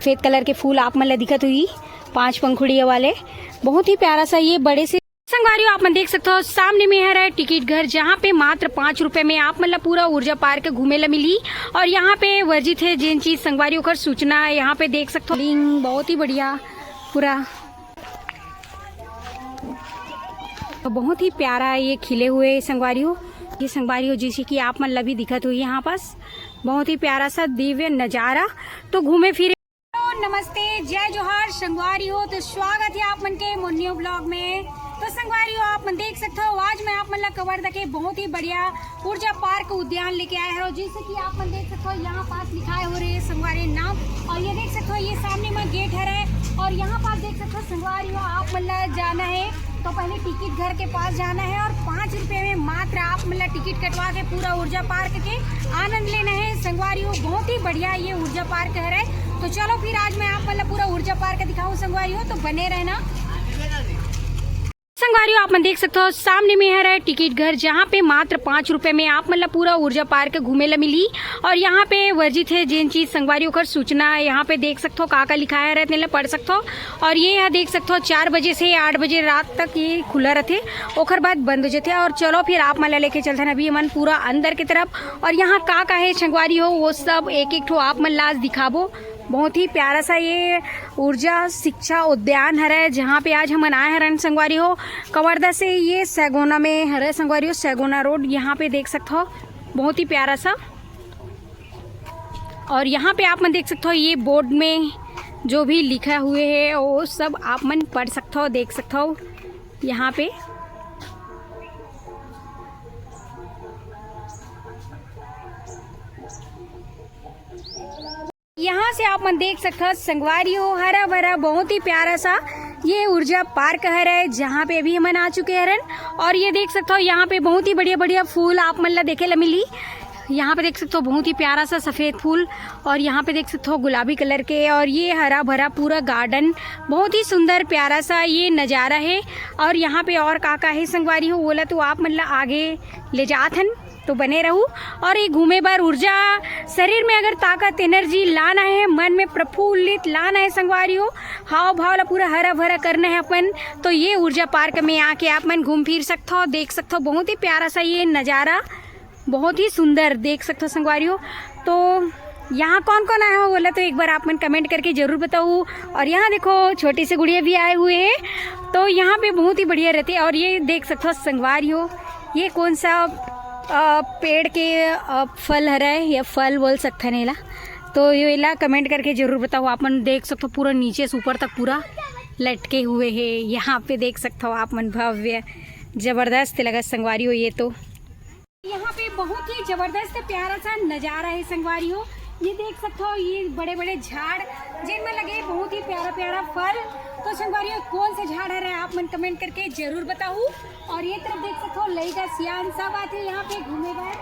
सफ़ेद कलर के फूल आप मन ला दिखत हुई 5 पंखुड़िया वाले, बहुत ही प्यारा सा ये बड़े से संगवारियों आप मन देख सकते हो। सामने में है टिकट घर, जहाँ पे मात्र 5 रुपए में आप मतलब पूरा ऊर्जा पार्क घूमे ला मिली। और यहाँ पे वर्जित है जिन चीज संगवारियों का सूचना यहाँ पे देख सकते हो। लिंग बहुत ही बढ़िया पूरा, तो बहुत ही प्यारा ये खिले हुए संगवारियों, ये संगवारियों जैसे कि आप मन ला भी दिखत हुई यहाँ पास, बहुत ही प्यारा सा दिव्य नजारा। तो घूमे फिरे नमस्ते जय जोहार संगवारियों, तो स्वागत है आप मन के मोन्यो ब्लॉग में। तो संगवारियों आप मन देख सकते हो, आज मैं आप मन ला कवर दके बहुत ही बढ़िया ऊर्जा पार्क उद्यान लेके आया है। जैसे कि आप मन देख सकते हो यहाँ पास लिखाए हो रहे संगवारी नाम, और ये देख सकते हो ये सामने में गेट है और यहाँ पास देख सकते हो संगवारियों आप मन ला जाना है तो पहले टिकट घर के पास जाना है और 5 रुपए में मात्र आप मतलब टिकट कटवा के पूरा ऊर्जा पार्क के आनंद लेना है संगवारियों। बहुत ही बढ़िया ये ऊर्जा पार्क है। तो चलो फिर आज मैं आप मतलब पूरा ऊर्जा पार्क दिखाऊं संगवारियों, तो बने रहना। संगवारियों आप मन देख सकते हो, सामने में है टिकट घर, जहाँ पे मात्र 5 रुपए में आप मतलब पूरा ऊर्जा पार्क घूमे ला मिली। और यहाँ पे वर्जित है जिन चीज संगवारियों का सूचना यहाँ पे देख सकते हो, काका लिखाया रहने ला पढ़ सकते हो। और ये यहाँ देख सकते हो 4 बजे से 8 बजे रात तक ये खुला रहते, ओखर बाद बंद हो जाते। और चलो फिर आप मन लेके चलते हैं अभी मन पूरा अंदर की तरफ। और यहाँ का है संगवारियों वो सब एक एक ठो आप मन लाज दिखाबो। बहुत ही प्यारा सा ये ऊर्जा शिक्षा उद्यान है, जहाँ पे आज हम आए हैं संगवारी हो। कवर्धा से ये सैगोना में है संगवारी हो, सैगोना रोड यहाँ पे देख सकते हो, बहुत ही प्यारा सा। और यहाँ पे आप मन देख सकते हो ये बोर्ड में जो भी लिखा हुए है वो सब आप मन पढ़ सकते हो, देख सकते हो यहाँ पे। यहाँ से आप मन देख सकते हो संगवारियों हरा भरा बहुत ही प्यारा सा ये ऊर्जा पार्क है, जहाँ पे अभी हम आ चुके हैं। और ये देख सकते हो यहाँ पे बहुत ही बढ़िया बढ़िया फूल आप मन ला देखे ला मिली। यहाँ पे देख सकते हो बहुत ही प्यारा सा सफ़ेद फूल, और यहाँ पे देख सकते हो गुलाबी कलर के, और ये हरा भरा पूरा गार्डन बहुत ही सुंदर प्यारा सा ये नज़ारा है। और यहाँ पे और काका है संगवारी हो बोला तो आप मन ला आगे ले जात हन, तो बने रहूँ। और ये घूमे बार ऊर्जा शरीर में अगर ताकत एनर्जी लाना है, मन में प्रफुल्लित लाना है संगवारी हो, हाव भाव ला पूरा हरा भरा करना है अपन, तो ये ऊर्जा पार्क में आके आप मन घूम फिर सकते हो, देख सकते हो बहुत ही प्यारा सा ये नज़ारा, बहुत ही सुंदर देख सकते हो संगवारी हो। तो यहाँ कौन कौन आया हो बोला तो एक बार आप मन कमेंट करके ज़रूर बताओ। और यहाँ देखो छोटी से गुड़िया भी आए हुए हैं, तो यहाँ पे बहुत ही बढ़िया रहते। और ये देख सकते हो संगवारी हो ये कौन सा पेड़ के फल है या फल बोल सकते हैं ला, तो ये ला कमेंट करके ज़रूर बताओ। आप मन देख सकते हो पूरा नीचे से ऊपर तक पूरा लटके हुए हैं, यहाँ पे देख सकते हो आप मन, भव्य ज़बरदस्त लगा संगवारी हो। ये तो यहाँ पे बहुत ही ज़बरदस्त प्यारा सा नज़ारा है संगवारी हो। ये देख सकते हो ये बड़े बड़े झाड़ जिनमें लगे बहुत ही प्यारा प्यारा फल। तो संगवारियों कौन से झाड़ है आप मन कमेंट करके जरूर बताओ। और ये तरफ देख सकते हो लड़का सियान सब आते हैं यहाँ पे घूमे गए,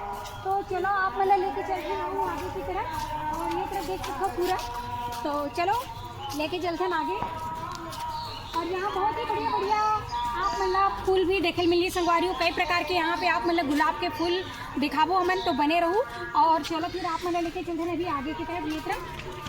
तो चलो आप मतलब लेके चलते हैं आगे की तरफ। और ये तरफ देख सकते हो पूरा, तो चलो लेके चलते हैं आगे। और यहाँ बहुत ही बढ़िया बढ़िया आप मतलब फूल भी देखे मिलिए संगवारियों, कई प्रकार के यहाँ पे आप मतलब गुलाब के फूल दिखाबो हमन, तो बने रहूँ। और चलो फिर आप मतलब लेके चलते हैं अभी आगे की तरफ, ये तरफ।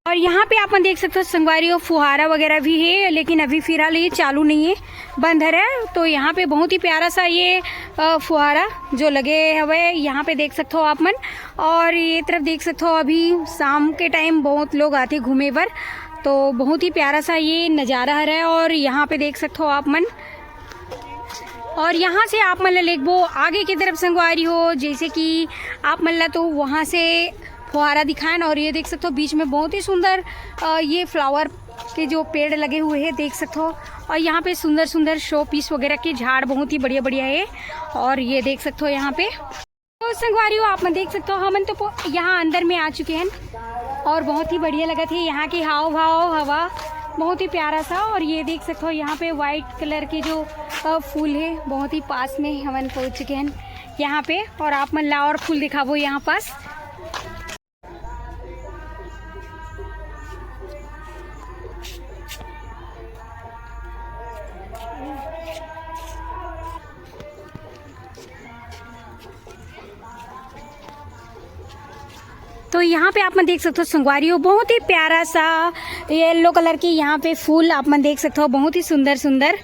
और यहाँ पे आप देख सकते हो संगवारियों फुहारा वगैरह भी है, लेकिन अभी फिलहाल ये चालू नहीं है, बंद है। तो यहाँ पे बहुत ही प्यारा सा ये फुहारा जो लगे हुए यहाँ पे देख सकते हो आप मन। और ये तरफ देख सकते हो अभी शाम के टाइम बहुत लोग आते घूमे पर, तो बहुत ही प्यारा सा ये नज़ारा है। और यहाँ पे देख सकते हो आप मन, और यहाँ से आप मतलब लेक वो आगे की तरफ संगवारी हो, जैसे कि आप मतलब तो वहाँ से फुहारा दिखाएं। और ये देख सकते हो बीच में बहुत ही सुंदर ये फ्लावर के जो पेड़ लगे हुए हैं देख सकते हो। और यहाँ पे सुंदर सुंदर शो पीस वगैरह के झाड़ बहुत ही बढ़िया बढ़िया है। और ये देख सकते हो यहाँ पे, तो संगवारियों आप देख सकते हो हम तो यहाँ अंदर में आ चुके हैं, और बहुत ही बढ़िया लगा थी यहाँ की हाव भाव हवा बहुत ही प्यारा सा। और ये देख सकते हो यहाँ पे वाइट कलर के जो फूल है बहुत ही पास में हम पहुँच चुके हैं यहाँ पे। और आप मन ला और फूल दिखाबो यहाँ पास। तो यहाँ पे आप मन देख सकते हो संगवारी हो, बहुत ही प्यारा सा येलो कलर की यहाँ पे फूल आप मन देख सकते हो, बहुत ही सुंदर सुंदर।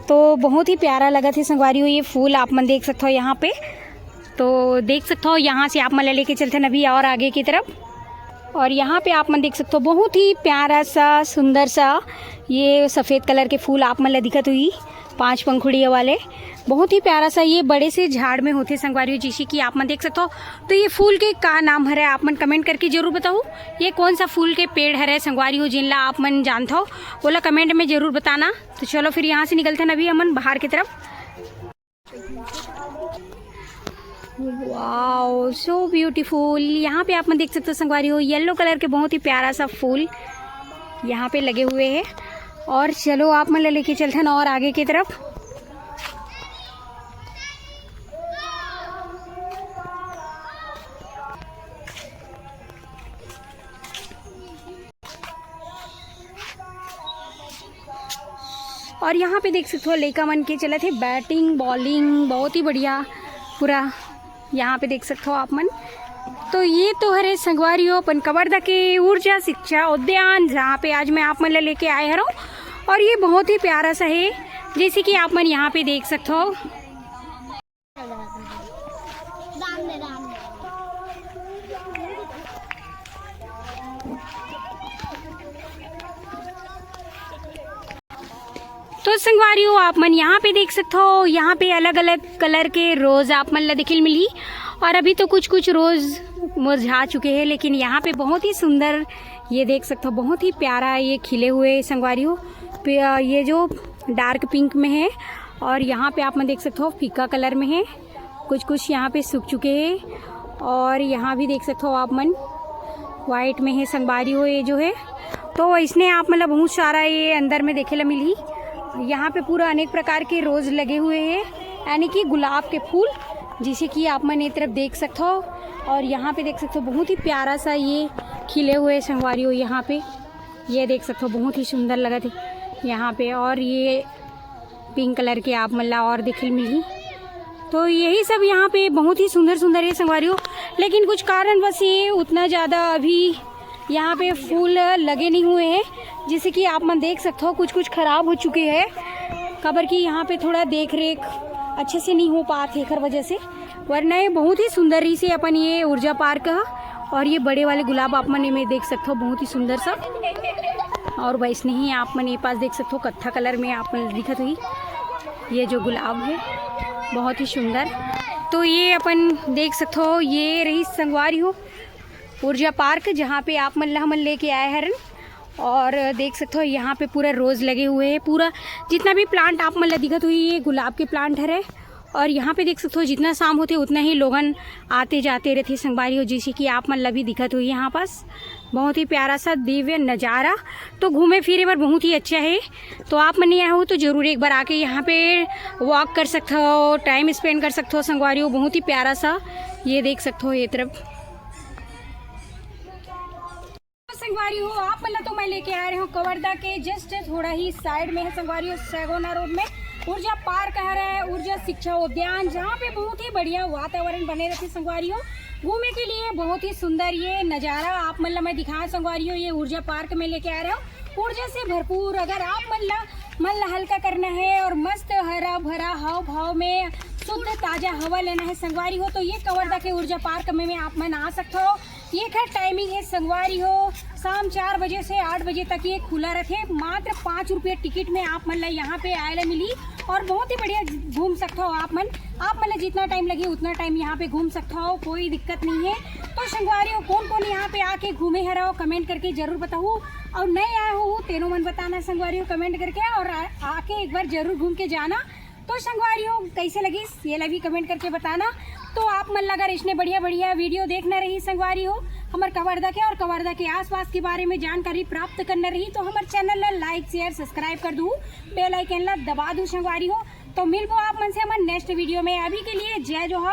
तो बहुत ही प्यारा लगा थे संगवारी हो ये फूल आप मन देख सकते हो यहाँ पे। तो देख सकते हो यहाँ से आप मन लेके चलते हैं अभी और आगे की तरफ। और यहाँ पे आप मन देख सकते हो बहुत ही प्यारा सा सुंदर सा ये सफ़ेद कलर के फूल आप मन दिखत हुई, 5 पंखुड़ियों वाले, बहुत ही प्यारा सा। ये बड़े से झाड़ में होते संगवारी हो जैसे कि आप मन देख सकते हो। तो ये फूल के का नाम है आप मन कमेंट करके जरूर बताओ, ये कौन सा फूल के पेड़ है संगवारी हो जिनला आप मन जानते हो, बोला कमेंट में जरूर बताना। तो चलो फिर यहाँ से निकलते हैं अभी हमन बाहर की तरफ। Wow so beautiful. यहाँ पे आप मन देख सकते हो संगवारी हो येलो कलर के बहुत ही प्यारा सा फूल यहाँ पे लगे हुए हैं। और चलो आप मन लेके चलते हैं और आगे की तरफ। और यहाँ पे देख सकते हो लड़का मन के चले थे बैटिंग बॉलिंग, बहुत ही बढ़िया पूरा यहाँ पे देख सकते हो आप मन। तो ये तो है संगवारी हो अपन कवर्धा के ऊर्जा शिक्षा उद्यान, जहाँ पे आज मैं आप मन लेके आए हूँ। और ये बहुत ही प्यारा सा है जैसे कि आप मन यहाँ पे देख सकते हो। तो संगवारी हो आप मन यहाँ पे देख सकते हो, यहाँ पे अलग अलग कलर के रोज आप मन ला दिखिल मिली। और अभी तो कुछ कुछ रोज मुरझा चुके हैं, लेकिन यहाँ पे बहुत ही सुंदर ये देख सकते हो, बहुत ही प्यारा ये खिले हुए संगवारी हो। ये जो डार्क पिंक में है और यहाँ पे आप मन देख सकते हो फीका कलर में है, कुछ कुछ यहाँ पे सूख चुके हैं। और यहाँ भी देख सकते हो आप मन वाइट में है संगवारी हो ये जो है। तो इसने आप मतलब बहुत सारा ये अंदर में देखे ला मिली। यहाँ पे पूरा अनेक प्रकार के रोज लगे हुए हैं, यानी कि गुलाब के फूल, जिसे कि आप मन ये तरफ देख सकते हो। और यहाँ पे देख सकते हो बहुत ही प्यारा सा ये खिले हुए संगवारी हो, यहाँ पे ये देख सकते हो बहुत ही सुंदर लगा थे यहाँ पे। और ये पिंक कलर के आप मल्ला और दिखल मिली। तो यही सब यहाँ पे बहुत ही सुंदर सुंदर है संगवारी हो, लेकिन कुछ कारण बस ये उतना ज़्यादा अभी यहाँ पे फूल लगे नहीं हुए हैं, जिसे कि आप मन देख सकते हो कुछ कुछ खराब हो चुके हैं, खबर की यहाँ पे थोड़ा देख रेख अच्छे से नहीं हो पाते है वजह से। वरना ये बहुत ही सुंदर ही से अपन ये ऊर्जा पार्क है। और ये बड़े वाले गुलाब आप मन में देख सकते हो बहुत ही सुंदर सा। और वैसे ही आप मन ये पास देख सकते हो कत्था कलर में आप मन दिखत हुई ये जो गुलाब है, बहुत ही सुंदर। तो ये अपन देख सकते हो ये रही संगवारी हो ऊर्जा पार्क, जहाँ पे आप मन लेके आए हरन। और देख सकते हो यहाँ पे पूरा रोज़ लगे हुए हैं, पूरा जितना भी प्लांट आप मन दिखत हुई ये गुलाब के प्लांट है। और यहाँ पे देख सकते हो जितना शाम होते उतना ही लोगन आते जाते रहते संगवारी हो, जैसे कि आप मन भी दिखत हुई यहाँ पास। बहुत ही प्यारा सा दिव्य नज़ारा, तो घूमे फिरे पर बहुत ही अच्छा है। तो आप मन आए हो तो ज़रूर एक बार आके यहाँ पे वॉक कर सकते हो, टाइम स्पेंड कर सकते हो संगवारी हो। बहुत ही प्यारा सा ये देख सकते हो ये तरफ संगवारी हो आप मतलब। तो मैं लेके आ रही हूँ कवर्धा के जस्ट थोड़ा ही साइड में है संगवारी हो, सैगोना रोड में ऊर्जा पार्क है, ऊर्जा शिक्षा उद्यान, जहाँ पे बहुत ही बढ़िया वातावरण बने रहते संगवारी हो। घूमने के लिए बहुत ही सुंदर ये नज़ारा आप मतलब मैं दिखाया संगवारी हो। ये ऊर्जा पार्क में लेके आ रहा हूँ, ऊर्जा से भरपूर। अगर आप मन हल्का करना है और मस्त हरा भरा हाव भाव में शुद्ध ताज़ा हवा लेना है संगवारी हो, तो ये कवर्धा के ऊर्जा पार्क में आप मन आ सकते हो। ये खैर टाइमिंग है संगवारी हो शाम 4 बजे से 8 बजे तक ये खुला रखे। मात्र 5 रुपये टिकट में आप मन यहाँ पे आए मिली। और बहुत ही बढ़िया घूम सकते हो आप मन जितना टाइम लगे उतना टाइम यहाँ पे घूम सकते हो, कोई दिक्कत नहीं है। तो संगवारी हो कौन कौन यहाँ पे आके घूमे है रहो कमेंट करके जरूर बताओ। और नए आए हो तेनों मन बताना संगवारी हो कमेंट करके, और आके एक बार जरूर घूम के जाना। तो संगवारी हो कैसे लगी ये लगी कमेंट करके बताना। तो आप मन लगा इसने बढ़िया बढ़िया वीडियो देखना रही संगवारी हो हमारे कवर्धा के और कवर्धा के आसपास के बारे में जानकारी प्राप्त करना रही, तो हमारे चैनल ला लाइक शेयर सब्सक्राइब कर दूँ, बेल आइकन ला दबा दूँ संगवारी हो। तो मिलबो आप मन से हमारे नेक्स्ट वीडियो में। अभी के लिए जय जोहार।